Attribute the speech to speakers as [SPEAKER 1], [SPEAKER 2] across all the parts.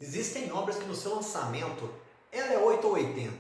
[SPEAKER 1] Existem obras que no seu lançamento, ela é 8 ou 80.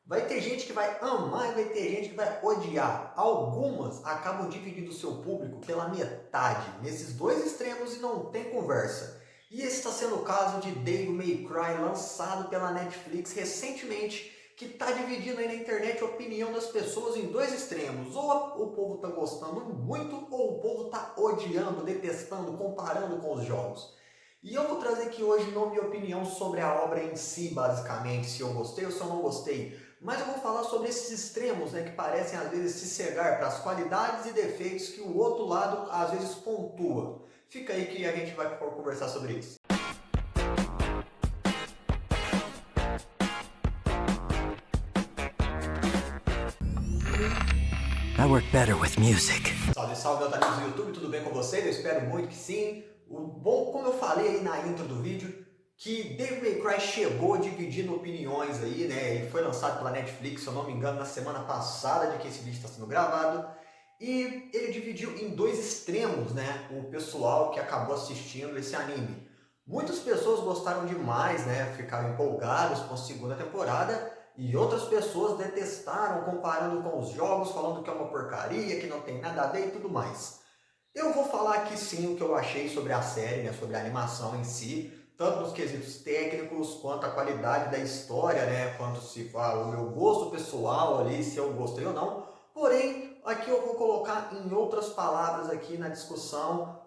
[SPEAKER 1] Vai ter gente que vai amar e vai ter gente que vai odiar. Algumas acabam dividindo o seu público pela metade, nesses dois extremos e não tem conversa. E esse está sendo o caso de Devil May Cry, lançado pela Netflix recentemente, que está dividindo aí na internet a opinião das pessoas em dois extremos. Ou o povo está gostando muito, ou o povo está odiando, detestando, comparando com os jogos. E eu vou trazer aqui hoje não minha opinião sobre a obra em si, basicamente, se eu gostei ou se eu não gostei. Mas eu vou falar sobre esses extremos, né, que parecem às vezes se cegar para as qualidades e defeitos que o outro lado às vezes pontua. Fica aí que a gente vai conversar sobre isso.
[SPEAKER 2] I work better with music.
[SPEAKER 1] Salve, salve, meus amigos do YouTube, tudo bem com vocês? Eu espero muito que sim. O bom, como eu falei aí na intro do vídeo, que Devil May Cry chegou dividindo opiniões aí, né? Ele foi lançado pela Netflix, se eu não me engano, na semana passada de que esse vídeo está sendo gravado. E ele dividiu em dois extremos, né? O pessoal que acabou assistindo esse anime. Muitas pessoas gostaram demais, né? Ficaram empolgadas com a segunda temporada. E outras pessoas detestaram, comparando com os jogos, falando que é uma porcaria, que não tem nada a ver e tudo mais. Eu vou falar aqui sim o que eu achei sobre a série, né, sobre a animação em si, tanto nos quesitos técnicos, quanto a qualidade da história, né, quanto se fala o meu gosto pessoal ali, se eu gostei ou não. Porém, aqui eu vou colocar em outras palavras aqui na discussão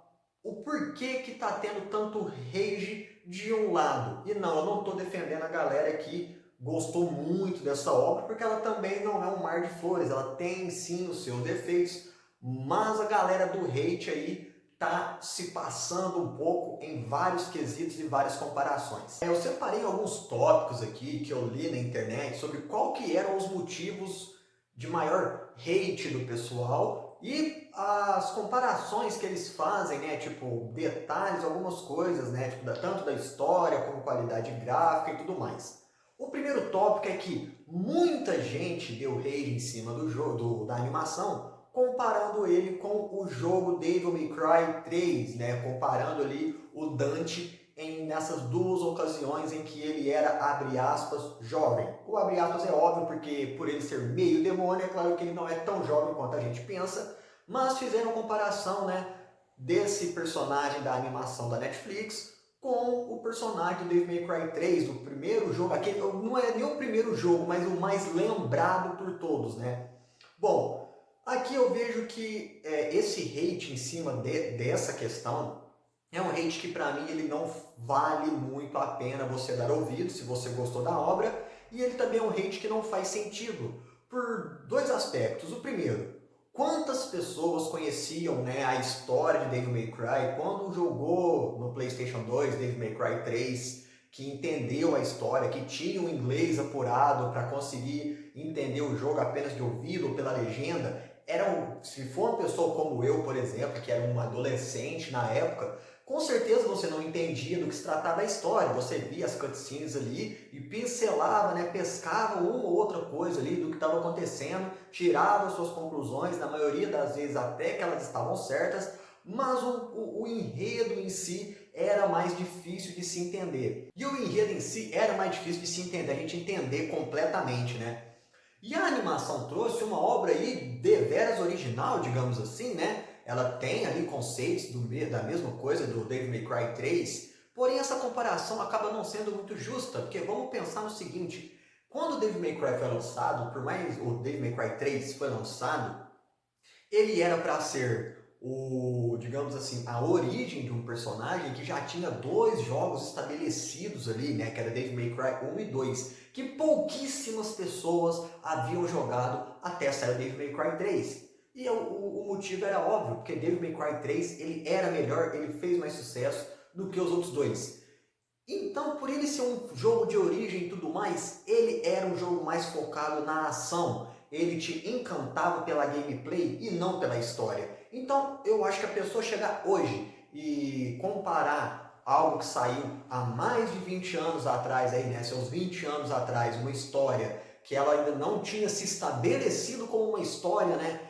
[SPEAKER 1] o porquê que tá tendo tanto rage de um lado. E não, eu não estou defendendo a galera que gostou muito dessa obra, porque ela também não é um mar de flores, ela tem sim os seus defeitos, mas a galera do hate aí tá se passando um pouco em vários quesitos e várias comparações. Eu separei alguns tópicos aqui que eu li na internet sobre qual que eram os motivos de maior hate do pessoal e as comparações que eles fazem, né, tipo detalhes, algumas coisas, né, tipo tanto da história como qualidade gráfica e tudo mais. O primeiro tópico é que muita gente deu rage em cima do jogo, da animação, comparando ele com o jogo Devil May Cry 3, né? Comparando ali o Dante nessas duas ocasiões em que ele era, abre aspas, jovem. O abre aspas é óbvio porque por ele ser meio demônio, é claro que ele não é tão jovem quanto a gente pensa, mas fizeram comparação, né, desse personagem da animação da Netflix com o personagem do Devil May Cry 3, do primeiro jogo, aquele, não é nem o primeiro jogo, mas o mais lembrado por todos, né? Bom, aqui eu vejo que esse hate em cima dessa questão é um hate que para mim ele não vale muito a pena você dar ouvido se você gostou da obra, e ele também é um hate que não faz sentido por dois aspectos. O primeiro, quantas pessoas conheciam, né, a história de Devil May Cry quando jogou no PlayStation 2 Devil May Cry 3, que entendeu a história, que tinha o inglês apurado para conseguir entender o jogo apenas de ouvido ou pela legenda. Se for uma pessoa como eu, por exemplo, que era um adolescente na época, com certeza você não entendia do que se tratava a história. Você via as cutscenes ali e pincelava, né, pescava uma ou outra coisa ali do que estava acontecendo, tirava suas conclusões, na maioria das vezes até que elas estavam certas, mas o enredo em si era mais difícil de se entender. E o enredo em si era mais difícil de se entender, a gente entender completamente, né? E a animação trouxe uma obra aí deveras original, digamos assim, né? Ela tem ali conceitos da mesma coisa do Devil May Cry 3, porém essa comparação acaba não sendo muito justa, porque vamos pensar no seguinte, quando o Devil May Cry foi lançado, por mais o Devil May Cry 3 foi lançado, ele era para ser digamos assim, a origem de um personagem que já tinha dois jogos estabelecidos ali, né, que era Devil May Cry 1 e 2, que pouquíssimas pessoas haviam jogado até sair o Devil May Cry 3. E o motivo era óbvio, porque Devil May Cry 3 ele era melhor, ele fez mais sucesso do que os outros dois. Então, por ele ser um jogo de origem e tudo mais, ele era um jogo mais focado na ação. Ele te encantava pela gameplay e não pela história. Então, eu acho que a pessoa chegar hoje e comparar algo que saiu há mais de 20 anos atrás, aí, né, seus 20 anos atrás, uma história que ela ainda não tinha se estabelecido como uma história, né,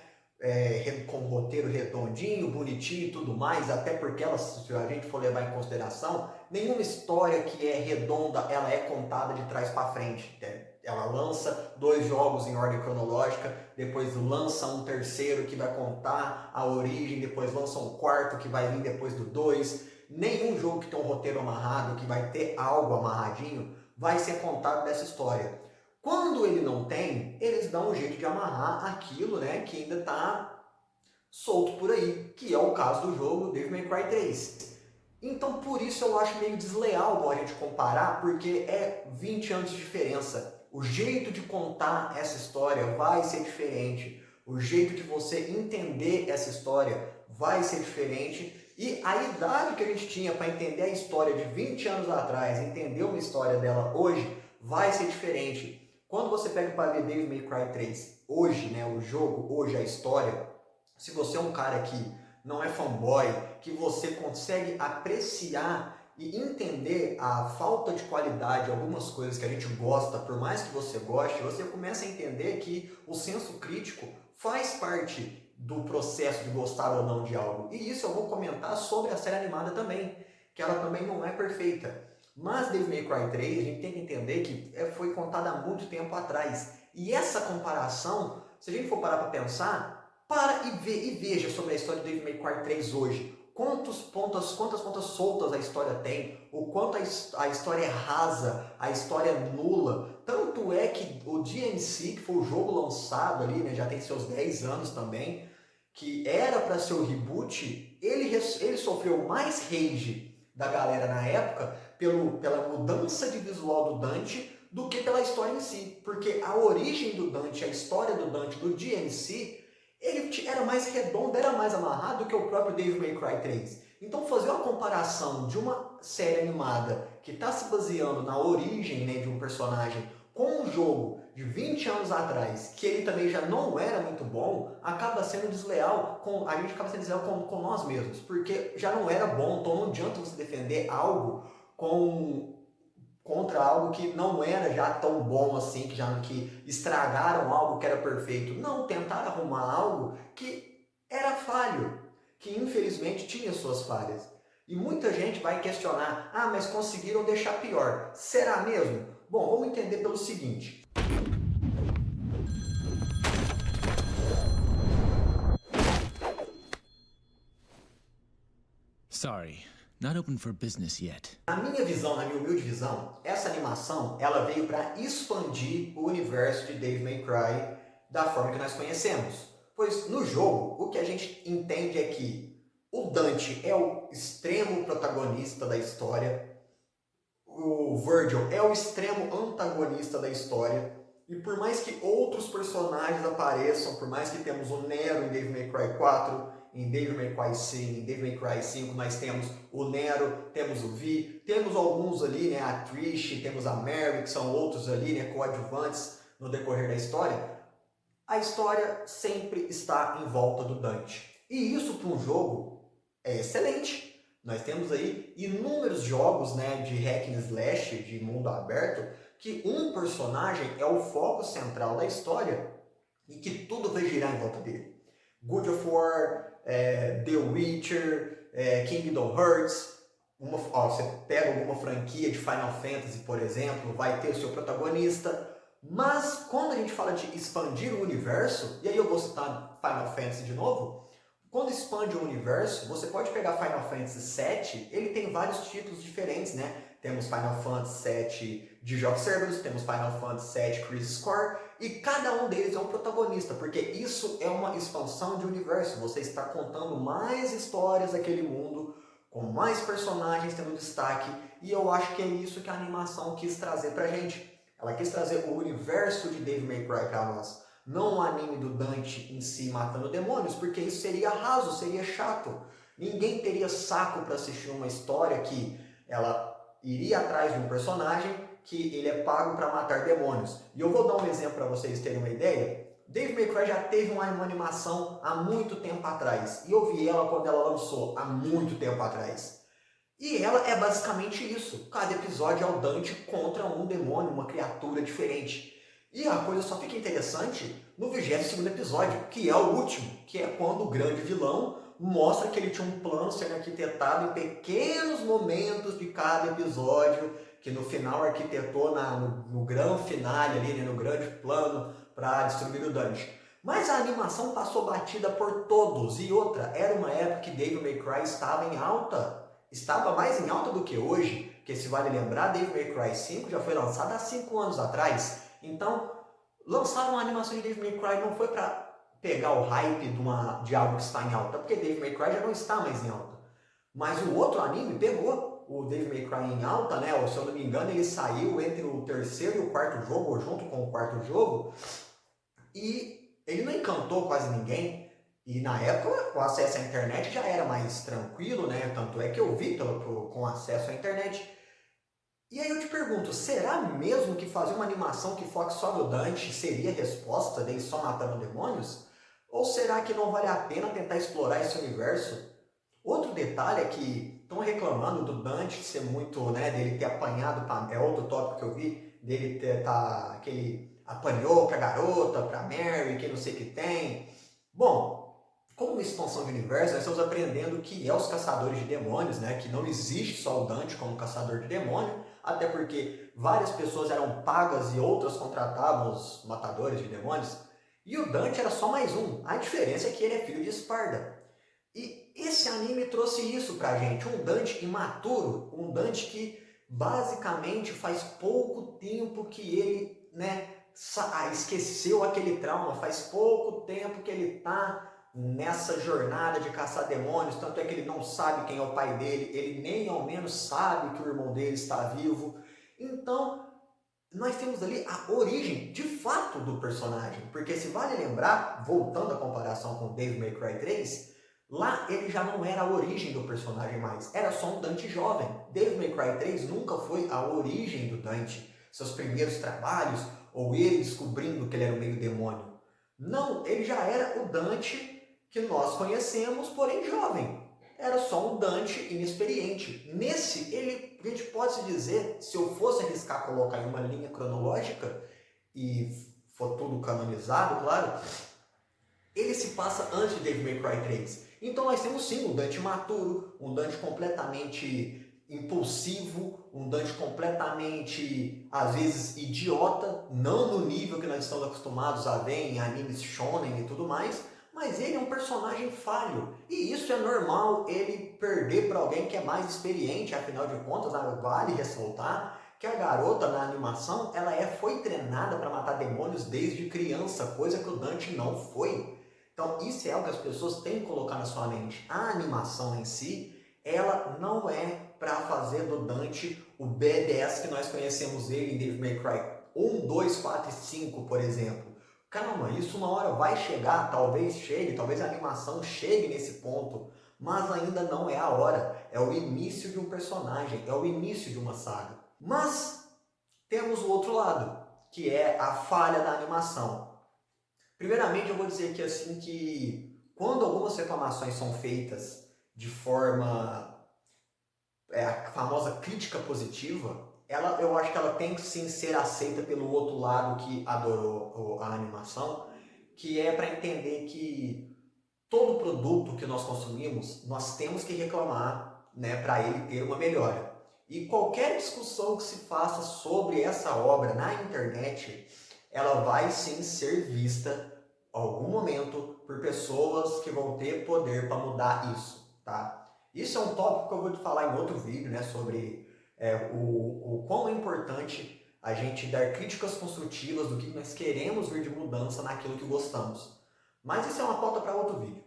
[SPEAKER 1] com um roteiro redondinho, bonitinho e tudo mais, até porque ela, se a gente for levar em consideração, nenhuma história que é redonda, ela é contada de trás para frente, né? Ela lança 2 jogos em ordem cronológica, depois lança um terceiro que vai contar a origem, depois lança um quarto que vai vir depois do 2. Nenhum jogo que tem um roteiro amarrado, que vai ter algo amarradinho, vai ser contado dessa história. Quando ele não tem, eles dão um jeito de amarrar aquilo, né, que ainda está solto por aí, que é o caso do jogo Devil May Cry 3. Então por isso eu acho meio desleal a gente comparar, porque é 20 anos de diferença. O jeito de contar essa história vai ser diferente. O jeito de você entender essa história vai ser diferente. E a idade que a gente tinha para entender a história de 20 anos atrás, entender uma história dela hoje, vai ser diferente. Quando você pega para ver Devil May Cry 3 hoje, né, o jogo, hoje a história, se você é um cara que não é fanboy, que você consegue apreciar e entender a falta de qualidade de algumas coisas que a gente gosta, por mais que você goste, você começa a entender que o senso crítico faz parte do processo de gostar ou não de algo. E isso eu vou comentar sobre a série animada também, que ela também não é perfeita. Mas Devil May Cry 3, a gente tem que entender que foi contada há muito tempo atrás. E essa comparação, se a gente for parar para pensar, para e veja sobre a história de Devil May Cry 3 hoje. Quantas pontas soltas a história tem, o quanto a história é rasa, a história é nula. Tanto é que o DMC, que foi o jogo lançado ali, né, já tem seus 10 anos também, que era para ser o reboot, ele sofreu mais rage da galera na época pela mudança de visual do Dante do que pela história em si. Porque a origem do Dante, a história do Dante, do DMC, ele era mais redondo, era mais amarrado do que o próprio Devil May Cry 3. Então fazer uma comparação de uma série animada que está se baseando na origem, né, de um personagem com um jogo de 20 anos atrás, que ele também já não era muito bom, acaba sendo desleal, a gente acaba sendo desleal com nós mesmos, porque já não era bom, então não adianta você defender algo contra algo que não era já tão bom assim, que estragaram algo que era perfeito. Não, tentaram arrumar algo que era falho, que infelizmente tinha suas falhas. E muita gente vai questionar, mas conseguiram deixar pior. Será mesmo? Bom, vamos entender pelo seguinte.
[SPEAKER 2] Sorry, not open for business yet.
[SPEAKER 1] Na minha visão, na minha humilde visão, essa animação ela veio para expandir o universo de Devil May Cry da forma que nós conhecemos. Pois no jogo, o que a gente entende é que o Dante é o extremo protagonista da história, o Virgil é o extremo antagonista da história, e por mais que outros personagens apareçam, por mais que temos o Nero em Devil May Cry 4, em Devil May Cry 5, em Devil May Cry 5 nós temos o Nero, temos o Vi, temos alguns ali, né, a Trish, temos a Mary, que são outros ali, né, coadjuvantes no decorrer da história. A história sempre está em volta do Dante. E isso para um jogo é excelente. Nós temos aí inúmeros jogos, né, de hack and slash, de mundo aberto, que um personagem é o foco central da história e que tudo vai girar em volta dele. God of War, The Witcher, Kingdom Hearts, você pega alguma franquia de Final Fantasy, por exemplo, vai ter o seu protagonista, mas quando a gente fala de expandir o universo, e aí eu vou citar Final Fantasy de novo, quando expande o universo, você pode pegar Final Fantasy VII, ele tem vários títulos diferentes, né? Temos Final Fantasy VII de of Cerberus, temos Final Fantasy VII Crisis Core, e cada um deles é um protagonista, porque isso é uma expansão de universo. Você está contando mais histórias daquele mundo, com mais personagens tendo destaque, e eu acho que é isso que a animação quis trazer pra gente. Ela quis trazer o universo de Devil May Cry pra nós. Não o anime do Dante em si matando demônios, porque isso seria raso, seria chato. Ninguém teria saco para assistir uma história que ela iria atrás de um personagem que ele é pago para matar demônios. E eu vou dar um exemplo para vocês terem uma ideia. Devil May Cry já teve uma animação há muito tempo atrás. E eu vi ela quando ela lançou, há muito tempo atrás. E ela é basicamente isso. Cada episódio é o Dante contra um demônio, uma criatura diferente. E a coisa só fica interessante no 22º episódio, que é o último, que é quando o grande vilão mostra que ele tinha um plano sendo arquitetado em pequenos momentos de cada episódio, que no final arquitetou no grande finale ali, né, no grande plano para destruir o Dante. Mas a animação passou batida por todos. E outra, era uma época que Devil May Cry estava em alta. Estava mais em alta do que hoje, porque se vale lembrar, Devil May Cry 5 já foi lançado há 5 anos atrás. Então, lançar uma animação de Devil May Cry não foi para pegar o hype de algo que está em alta, porque Devil May Cry já não está mais em alta. Mas o outro anime pegou o Devil May Cry em alta, né? Ou, se eu não me engano, ele saiu entre o terceiro e o quarto jogo, ou junto com o quarto jogo, e ele não encantou quase ninguém. E na época o acesso à internet já era mais tranquilo, né? Tanto é que eu vi com acesso à internet. E aí eu te pergunto, será mesmo que fazer uma animação que foque só no Dante seria a resposta dele só matando demônios? Ou será que não vale a pena tentar explorar esse universo? Outro detalhe é que estão reclamando do Dante ser muito, né, dele ter apanhado, é outro tópico que eu vi, dele que ele apanhou pra garota, pra Mary, que não sei o que tem. Bom, como uma expansão de universo, nós estamos aprendendo que é os caçadores de demônios, né, que não existe só o Dante como caçador de demônio, até porque várias pessoas eram pagas e outras contratavam os matadores de demônios, e o Dante era só mais um. A diferença é que ele é filho de Esparda. E esse anime trouxe isso pra gente, um Dante imaturo, um Dante que basicamente faz pouco tempo que ele, né, esqueceu aquele trauma, faz pouco tempo que ele tá nessa jornada de caçar demônios, tanto é que ele não sabe quem é o pai dele, ele nem ao menos sabe que o irmão dele está vivo. Então, nós temos ali a origem de fato do personagem, porque se vale lembrar, voltando à comparação com Devil May Cry 3, lá ele já não era a origem do personagem mais, era só um Dante jovem. Devil May Cry 3 nunca foi a origem do Dante, seus primeiros trabalhos, ou ele descobrindo que ele era um meio demônio. Não, ele já era o Dante que nós conhecemos, porém jovem. Era só um Dante inexperiente. Nesse, a gente pode se dizer, se eu fosse arriscar colocar em uma linha cronológica, e for tudo canonizado, claro, ele se passa antes de Devil May Cry 3. Então nós temos sim um Dante maturo, um Dante completamente impulsivo, um Dante completamente, às vezes, idiota, não no nível que nós estamos acostumados a ver em animes shonen e tudo mais, mas ele é um personagem falho. E isso é normal, ele perder para alguém que é mais experiente, afinal de contas, vale ressaltar que a garota na animação, foi treinada para matar demônios desde criança, coisa que o Dante não foi. Então isso é algo que as pessoas têm que colocar na sua mente. A animação em si, ela não é para fazer do Dante o BDS que nós conhecemos ele em Devil May Cry 1, 2, 4 e 5, por exemplo. Calma, isso uma hora vai chegar, talvez chegue, talvez a animação chegue nesse ponto, mas ainda não é a hora. É o início de um personagem, é o início de uma saga. Mas temos o outro lado, que é a falha da animação. Primeiramente eu vou dizer que assim que quando algumas reclamações são feitas de forma a famosa crítica positiva, eu acho que ela tem que sim ser aceita pelo outro lado que adorou a animação, que é para entender que todo produto que nós consumimos, nós temos que reclamar, né, para ele ter uma melhora. E qualquer discussão que se faça sobre essa obra na internet, ela vai sim ser vista em algum momento por pessoas que vão ter poder para mudar isso, tá? Isso é um tópico que eu vou te falar em outro vídeo, né, sobre o quão é importante a gente dar críticas construtivas do que nós queremos ver de mudança naquilo que gostamos. Mas isso é uma pauta para outro vídeo.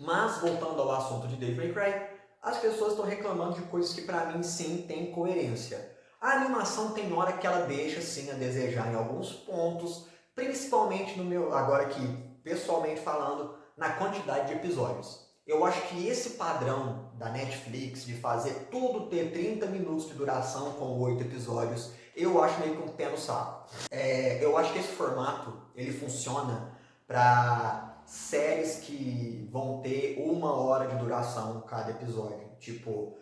[SPEAKER 1] Mas, voltando ao assunto de Devil May Cry, as pessoas estão reclamando de coisas que para mim sim tem coerência. A animação tem hora que ela deixa sim a desejar em alguns pontos, principalmente agora aqui, pessoalmente falando, na quantidade de episódios. Eu acho que esse padrão da Netflix de fazer tudo ter 30 minutos de duração com 8 episódios, eu acho meio que um pé no saco. Eu acho que esse formato, ele funciona para séries que vão ter 1 hora de duração cada episódio. Tipo,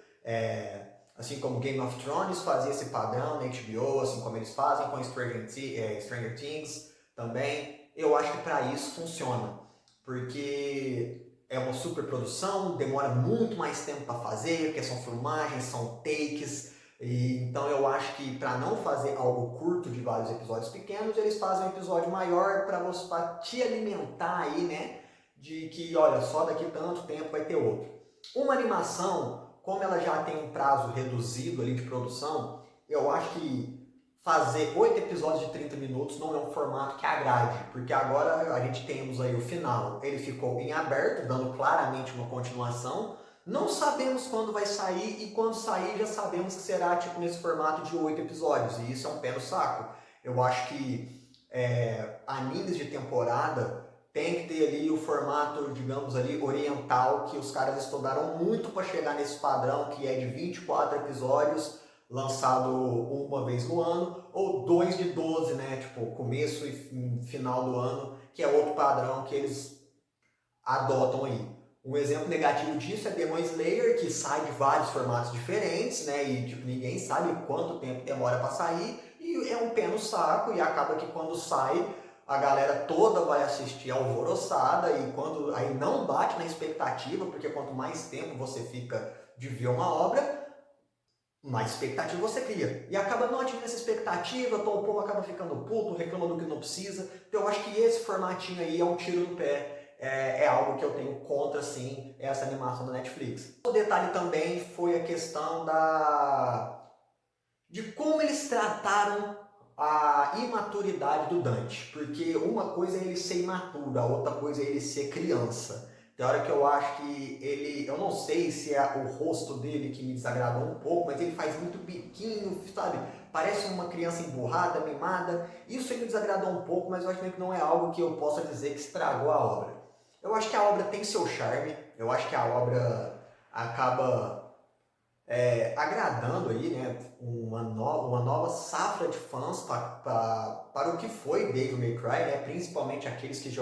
[SPEAKER 1] Assim como Game of Thrones fazia esse padrão na HBO, assim como eles fazem com Stranger Things também. Eu acho que para isso funciona, porque é uma super produção, demora muito mais tempo para fazer, porque são filmagens, são takes, e então eu acho que para não fazer algo curto de vários episódios pequenos, eles fazem um episódio maior para te alimentar aí, né? De que, olha, só daqui tanto tempo vai ter outro. Uma animação, como ela já tem um prazo reduzido ali de produção, eu acho que fazer 8 episódios de 30 minutos não é um formato que agrade, porque agora a gente temos aí o final, ele ficou em aberto, dando claramente uma continuação. Não sabemos quando vai sair e quando sair já sabemos que será tipo nesse formato de 8 episódios e isso é um pé no saco. Eu acho que animes de temporada tem que ter ali o formato, digamos ali, oriental, que os caras estudaram muito para chegar nesse padrão que é de 24 episódios, lançado uma vez no ano, ou 2 de 12, né? Tipo, começo e final do ano, que é outro padrão que eles adotam aí. Um exemplo negativo disso é Demon Slayer, que sai de vários formatos diferentes, né? E tipo, ninguém sabe quanto tempo demora para sair, e é um pé no saco, e acaba que quando sai, a galera toda vai assistir alvoroçada, e quando aí não bate na expectativa, porque quanto mais tempo você fica de ver uma obra, mais expectativa você cria. E acaba não atingindo essa expectativa, o povo acaba ficando puto, reclama do que não precisa. Então eu acho que esse formatinho aí é um tiro no pé. É algo que eu tenho contra, sim, essa animação da Netflix. O detalhe também foi a questão de como eles trataram a imaturidade do Dante. Porque uma coisa é ele ser imaturo, a outra coisa é ele ser criança. Tem hora que eu acho que ele, eu não sei se é o rosto dele que me desagradou um pouco, mas ele faz muito biquinho, sabe? Parece uma criança emburrada, mimada. Isso aí me desagradou um pouco, mas eu acho que não é algo que eu possa dizer que estragou a obra. Eu acho que a obra tem seu charme, eu acho que a obra acaba agradando aí, né, uma nova safra de fãs para o que foi Devil May Cry, né, principalmente aqueles que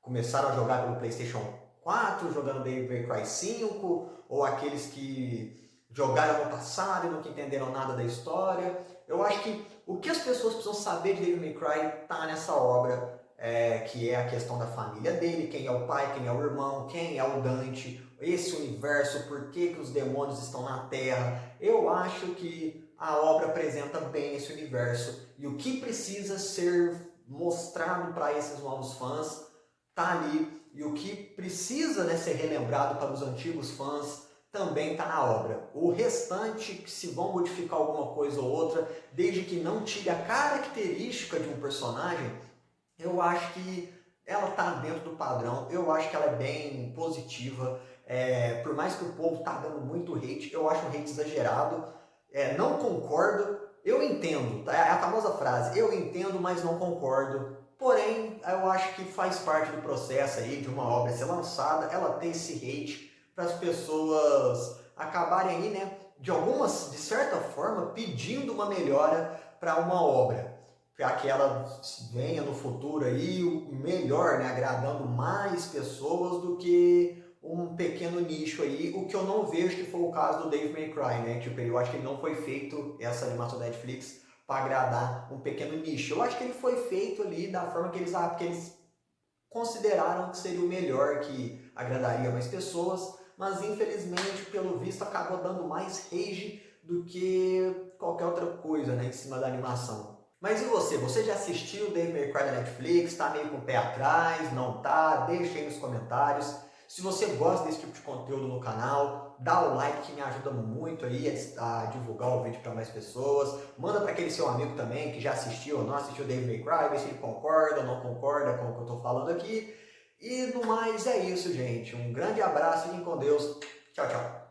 [SPEAKER 1] começaram a jogar pelo PlayStation 4, jogando Devil May Cry 5, ou aqueles que jogaram no passado e nunca entenderam nada da história. Eu acho que o que as pessoas precisam saber de Devil May Cry está nessa obra, que é a questão da família dele, quem é o pai, quem é o irmão, quem é o Dante, esse universo, por que os demônios estão na Terra. Eu acho que a obra apresenta bem esse universo e o que precisa ser mostrado para esses novos fãs está ali, e o que precisa, né, ser relembrado para os antigos fãs também está na obra. O restante, se vão modificar alguma coisa ou outra, desde que não tire a característica de um personagem, eu acho que ela está dentro do padrão, eu acho que ela é bem positiva. Por mais que o povo tá dando muito hate, eu acho um hate exagerado. Não concordo, eu entendo, tá? É a famosa frase, eu entendo, mas não concordo. Porém, eu acho que faz parte do processo aí de uma obra ser lançada, ela ter esse hate para as pessoas acabarem aí, né, de certa forma, pedindo uma melhora para uma obra, para que ela venha no futuro aí melhor, né, agradando mais pessoas do que um pequeno nicho aí, o que eu não vejo que foi o caso do Devil May Cry, né? Tipo, eu acho que ele não foi feito, essa animação da Netflix, para agradar um pequeno nicho. Eu acho que ele foi feito ali da forma que eles consideraram que seria o melhor, que agradaria mais pessoas, mas infelizmente, pelo visto, acabou dando mais rage do que qualquer outra coisa, né, em cima da animação. Mas e você? Você já assistiu o Devil May Cry da Netflix? Tá meio com o pé atrás? Não tá? Deixa aí nos comentários. Se você gosta desse tipo de conteúdo no canal, dá o like que me ajuda muito aí a divulgar o vídeo para mais pessoas. Manda para aquele seu amigo também que já assistiu ou não assistiu Devil May Cry, ver se ele concorda ou não concorda com o que eu estou falando aqui. E no mais é isso, gente. Um grande abraço, fiquem com Deus. Tchau, tchau.